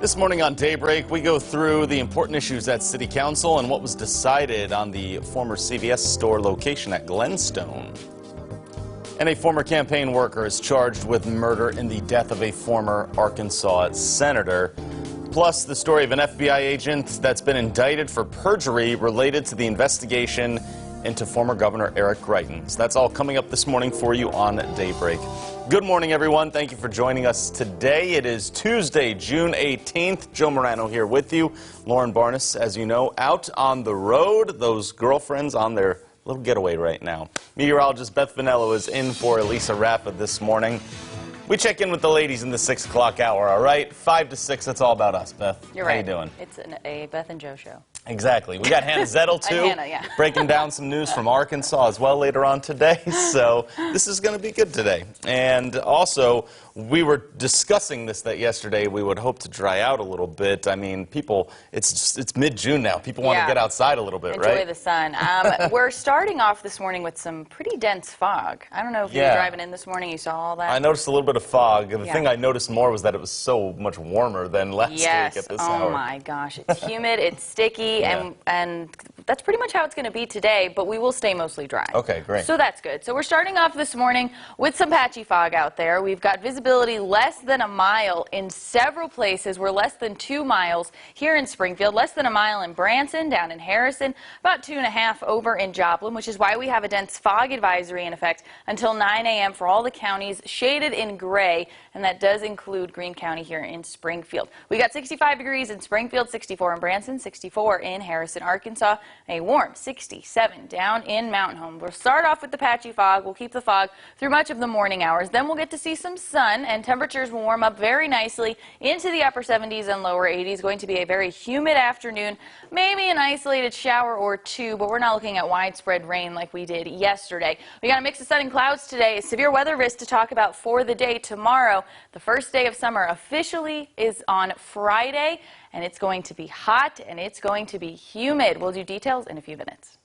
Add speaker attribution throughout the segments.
Speaker 1: This morning on Daybreak, we go through the important issues at City Council and what was decided on the former CVS store location at Glenstone. And a former campaign worker is charged with murder in the death of a former Arkansas senator. Plus, the story of an FBI agent that's been indicted for perjury related to the investigation into former Governor Eric Greitens. So that's all coming up this morning for you on Daybreak. Good morning, everyone. Thank you for joining us today. It is Tuesday, June 18th. Joe Morano here with you. Lauren Barnes, as you know, out on the road. Those girlfriends on their little getaway right now. Meteorologist Beth Vanello is in for Elisa Rappa this morning. We check in with the ladies in the 6 o'clock hour, all right? 5 to 6, that's all about us, Beth.
Speaker 2: You're right.
Speaker 1: How you doing?
Speaker 2: It's a Beth and Joe show.
Speaker 1: Exactly. We got Hannah Zettel, too,
Speaker 2: Hannah, yeah.
Speaker 1: breaking down some news from Arkansas as well later on today. So this is going to be good today. And also, we were discussing that yesterday. We would hope to dry out a little bit. I mean, people, it's mid-June now. People want to get outside a little bit, right?
Speaker 2: Enjoy the sun. We're starting off this morning with some pretty dense fog. I don't know if you were driving in this morning, you saw all that.
Speaker 1: I noticed a little bit of fog. The thing I noticed more was that it was so much warmer than last week at this hour.
Speaker 2: Oh my gosh. It's humid, it's sticky, and that's pretty much how it's going to be today, but we will stay mostly dry.
Speaker 1: Okay, great.
Speaker 2: So that's good. So we're starting off this morning with some patchy fog out there. We've got visibility less than a mile in several places. We're less than 2 miles here in Springfield, less than a mile in Branson, down in Harrison, about 2.5 over in Joplin, which is why we have a dense fog advisory in effect until 9 a.m. for all the counties shaded in gray, and that does include Greene County here in Springfield. We got 65 degrees in Springfield, 64 in Branson, 64 in Harrison, Arkansas, a warm 67 down in Mountain Home. We'll start off with the patchy fog. We'll keep the fog through much of the morning hours. Then we'll get to see some sun, and temperatures will warm up very nicely into the upper 70s and lower 80s. Going to be a very humid afternoon, maybe an isolated shower or two, but we're not looking at widespread rain like we did yesterday. We got a mix of sun and clouds today. Severe weather risk to talk about for the day tomorrow. The first day of summer officially is on Friday, and it's going to be hot and it's going to be humid. We'll do details in a few minutes.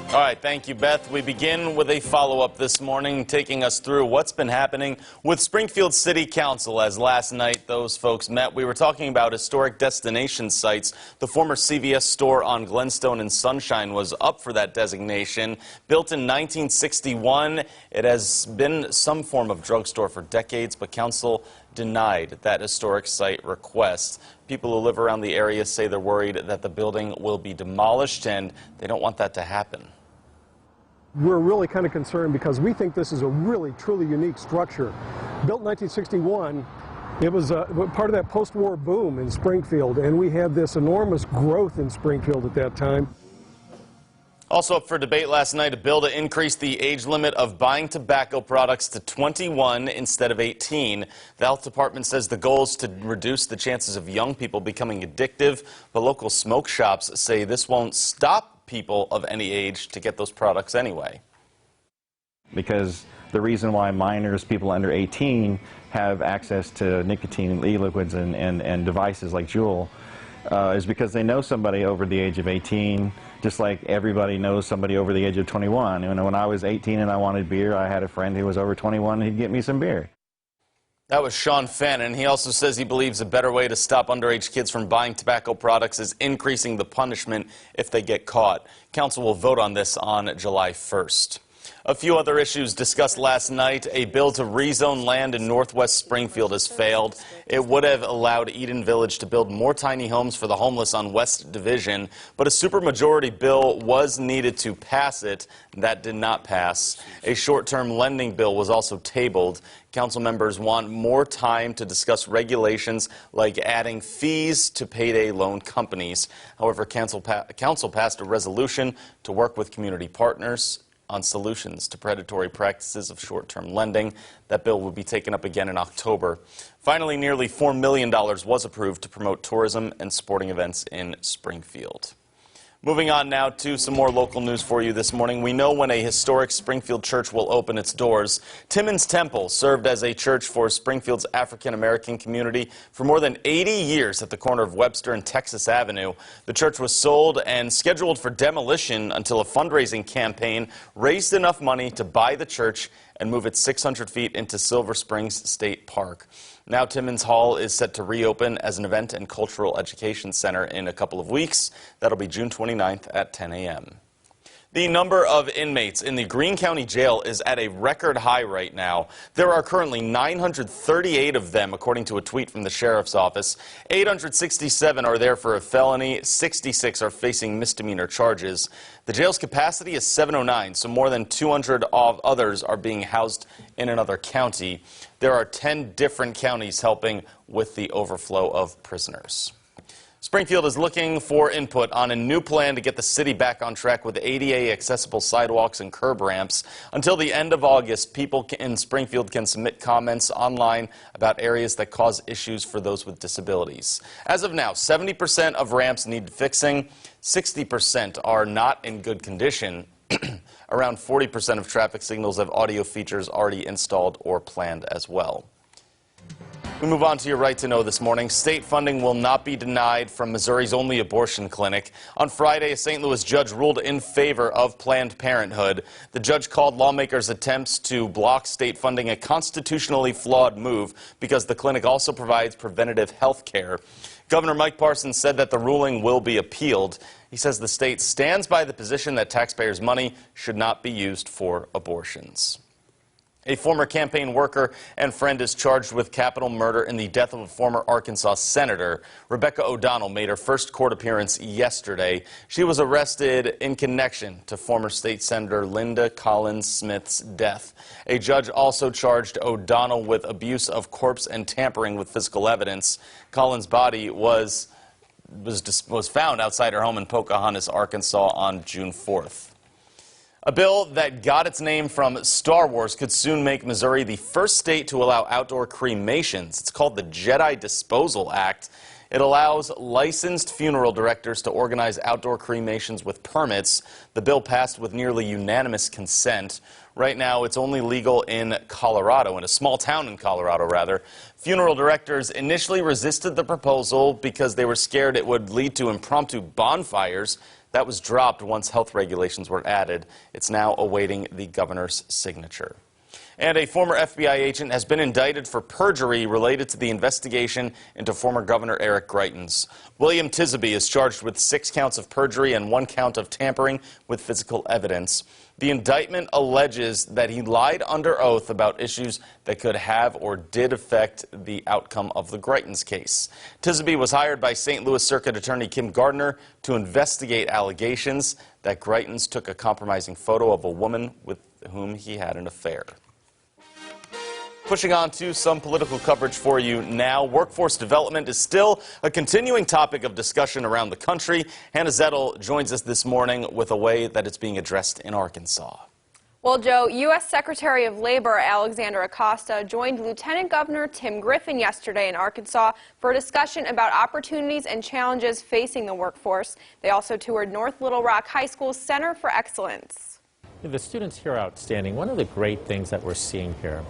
Speaker 1: All right, thank you, Beth. We begin with a follow-up this morning, taking us through what's been happening with Springfield City Council. As last night those folks met, we were talking about historic destination sites. The former CVS store on Glenstone and Sunshine was up for that designation. Built in 1961, it has been some form of drugstore for decades, but council denied that historic site request. People who live around the area say they're worried that the building will be demolished, and they don't want that to happen.
Speaker 3: We're really kind of concerned because we think this is a really, truly unique structure. Built in 1961, it was part of that post-war boom in Springfield, and we had this enormous growth in Springfield at that time.
Speaker 1: Also up for debate last night, a bill to increase the age limit of buying tobacco products to 21 instead of 18. The health department says the goal is to reduce the chances of young people becoming addictive, but local smoke shops say this won't stop people of any age to get those products anyway.
Speaker 4: Because the reason why minors, people under 18, have access to nicotine e-liquids and devices like Juul is because they know somebody over the age of 18, just like everybody knows somebody over the age of 21. You know, when I was 18 and I wanted beer, I had a friend who was over 21 and he'd get me some beer.
Speaker 1: That was Sean Fannin. He also says he believes a better way to stop underage kids from buying tobacco products is increasing the punishment if they get caught. Council will vote on this on July 1st. A few other issues discussed last night. A bill to rezone land in northwest Springfield has failed. It would have allowed Eden Village to build more tiny homes for the homeless on West Division, but a supermajority bill was needed to pass it. That did not pass. A short-term lending bill was also tabled. Council members want more time to discuss regulations like adding fees to payday loan companies. However, council passed a resolution to work with community partners on solutions to predatory practices of short-term lending. That bill will be taken up again in October. Finally, nearly $4 million was approved to promote tourism and sporting events in Springfield. Moving on now to some more local news for you this morning. We know when a historic Springfield church will open its doors. Timmons Temple served as a church for Springfield's African-American community for more than 80 years at the corner of Webster and Texas Avenue. The church was sold and scheduled for demolition until a fundraising campaign raised enough money to buy the church and move it 600 feet into Silver Springs State Park. Now Timmons Hall is set to reopen as an event and cultural education center in a couple of weeks. That'll be June 29th at 10 a.m. The number of inmates in the Greene County Jail is at a record high right now. There are currently 938 of them, according to a tweet from the Sheriff's Office. 867 are there for a felony, 66 are facing misdemeanor charges. The jail's capacity is 709, so more than 200 of others are being housed in another county. There are 10 different counties helping with the overflow of prisoners. Springfield is looking for input on a new plan to get the city back on track with ADA accessible sidewalks and curb ramps. Until the end of August, people in Springfield can submit comments online about areas that cause issues for those with disabilities. As of now, 70% of ramps need fixing, 60% are not in good condition. Around 40% of traffic signals have audio features already installed or planned as well. We move on to your right to know this morning. State funding will not be denied from Missouri's only abortion clinic. On Friday, a St. Louis judge ruled in favor of Planned Parenthood. The judge called lawmakers' attempts to block state funding a constitutionally flawed move because the clinic also provides preventative health care. Governor Mike Parsons said that the ruling will be appealed. He says the state stands by the position that taxpayers' money should not be used for abortions. A former campaign worker and friend is charged with capital murder in the death of a former Arkansas senator. Rebecca O'Donnell made her first court appearance yesterday. She was arrested in connection to former state senator Linda Collins Smith's death. A judge also charged O'Donnell with abuse of corpse and tampering with physical evidence. Collins' body was found outside her home in Pocahontas, Arkansas on June 4th. A bill that got its name from Star Wars could soon make Missouri the first state to allow outdoor cremations. It's called the Jedi Disposal Act. It allows licensed funeral directors to organize outdoor cremations with permits. The bill passed with nearly unanimous consent. Right now, it's only legal in Colorado, in a small town in Colorado, rather. Funeral directors initially resisted the proposal because they were scared it would lead to impromptu bonfires. That was dropped once health regulations were added. It's now awaiting the governor's signature. And a former FBI agent has been indicted for perjury related to the investigation into former Governor Eric Greitens. William Tisby is charged with 6 counts of perjury and 1 count of tampering with physical evidence. The indictment alleges that he lied under oath about issues that could have or did affect the outcome of the Greitens case. Tisby was hired by St. Louis Circuit Attorney Kim Gardner to investigate allegations that Greitens took a compromising photo of a woman with whom he had an affair. Pushing on to some political coverage for you now. Workforce development is still a continuing topic of discussion around the country. Hannah Zettel joins us this morning with a way that it's being addressed in Arkansas.
Speaker 5: Well, Joe, U.S. Secretary of Labor Alexander Acosta joined Lieutenant Governor Tim Griffin yesterday in Arkansas for a discussion about opportunities and challenges facing the workforce. They also toured North Little Rock High School's Center for Excellence.
Speaker 6: The students here are outstanding. One of the great things that we're seeing here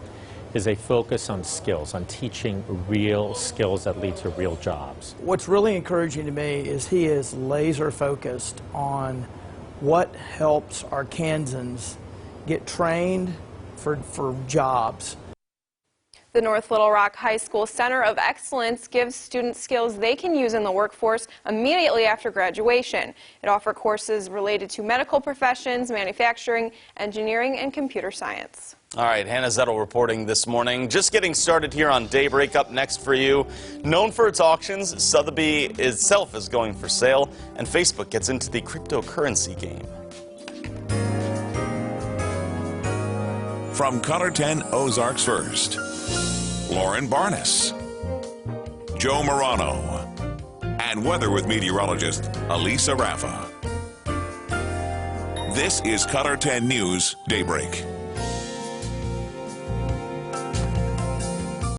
Speaker 6: is a focus on skills, on teaching real skills that lead to real jobs.
Speaker 7: What's really encouraging to me is he is laser focused on what helps Arkansans get trained for jobs.
Speaker 5: The North Little Rock High School Center of Excellence gives students skills they can use in the workforce immediately after graduation. It offers courses related to medical professions, manufacturing, engineering, and computer science.
Speaker 1: All right, Hannah Zettel reporting this morning. Just getting started here on Daybreak. Up next for you, known for its auctions, Sotheby's itself is going for sale, and Facebook gets into the cryptocurrency game.
Speaker 8: From Color 10 Ozarks First, Lauren Barnes, Joe Morano, and weather with meteorologist Elisa Raffa. This is Color 10 News Daybreak.